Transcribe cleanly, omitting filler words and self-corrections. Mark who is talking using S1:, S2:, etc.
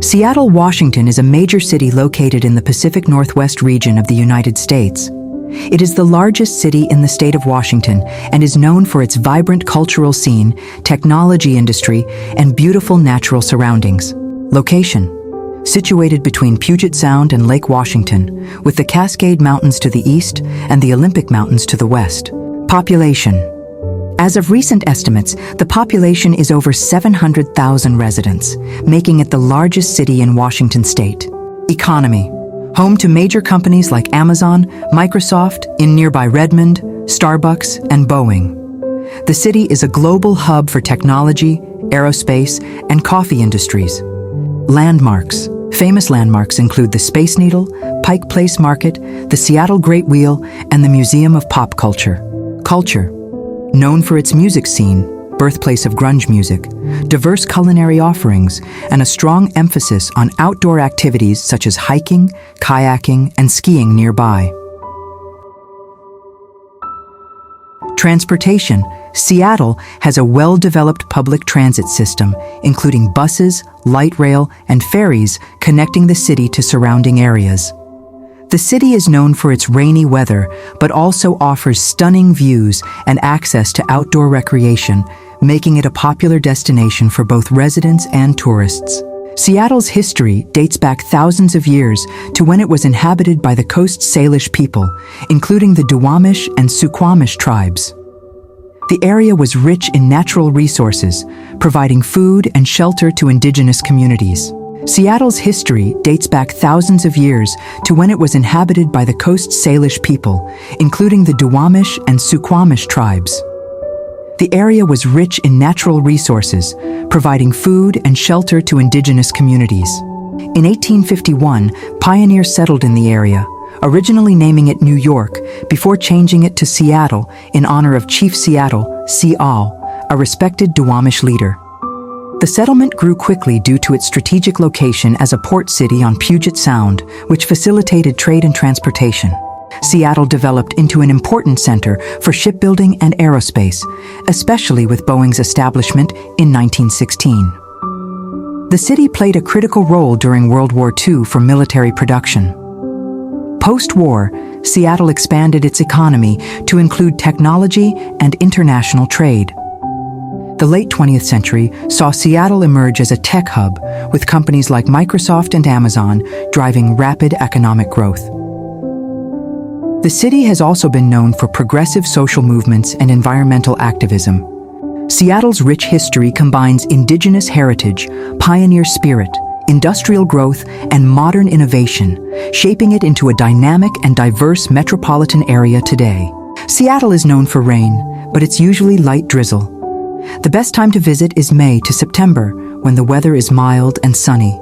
S1: Seattle, Washington is a major city located in the Pacific Northwest region of the United States. It is the largest city in the state of Washington and is known for its vibrant cultural scene, technology industry, and beautiful natural surroundings. Location: situated between Puget Sound and Lake Washington, with the Cascade Mountains to the east and the Olympic Mountains to the west. Population: as of recent estimates, the population is over 700,000 residents, making it the largest city in Washington state. Economy: home to major companies like Amazon, Microsoft, in nearby Redmond, Starbucks, and Boeing. The city is a global hub for technology, aerospace, and coffee industries. Landmarks: famous landmarks include the Space Needle, Pike Place Market, the Seattle Great Wheel, and the Museum of Pop Culture. Culture: known for its music scene, birthplace of grunge music, diverse culinary offerings, and a strong emphasis on outdoor activities such as hiking, kayaking, and skiing nearby. Transportation: Seattle has a well-developed public transit system, including buses, light rail, and ferries connecting the city to surrounding areas. The city is known for its rainy weather, but also offers stunning views and access to outdoor recreation, making it a popular destination for both residents and tourists. Seattle's history dates back thousands of years to when it was inhabited by the Coast Salish people, including the Duwamish and Suquamish tribes. The area was rich in natural resources, providing food and shelter to indigenous communities. Seattle's history dates back thousands of years to when it was inhabited by the Coast Salish people, including the Duwamish and Suquamish tribes. The area was rich in natural resources, providing food and shelter to indigenous communities. In 1851, pioneers settled in the area, originally naming it New York before changing it to Seattle in honor of Chief Seattle, Seal, a respected Duwamish leader. The settlement grew quickly due to its strategic location as a port city on Puget Sound, which facilitated trade and transportation. Seattle developed into an important center for shipbuilding and aerospace, especially with Boeing's establishment in 1916. The city played a critical role during World War II for military production. Post-war, Seattle expanded its economy to include technology and international trade. The late 20th century saw Seattle emerge as a tech hub, with companies like Microsoft and Amazon driving rapid economic growth. The city has also been known for progressive social movements and environmental activism. Seattle's rich history combines indigenous heritage, pioneer spirit, industrial growth, and modern innovation, shaping it into a dynamic and diverse metropolitan area today. Seattle is known for rain, but it's usually light drizzle. The best time to visit is May to September, when the weather is mild and sunny.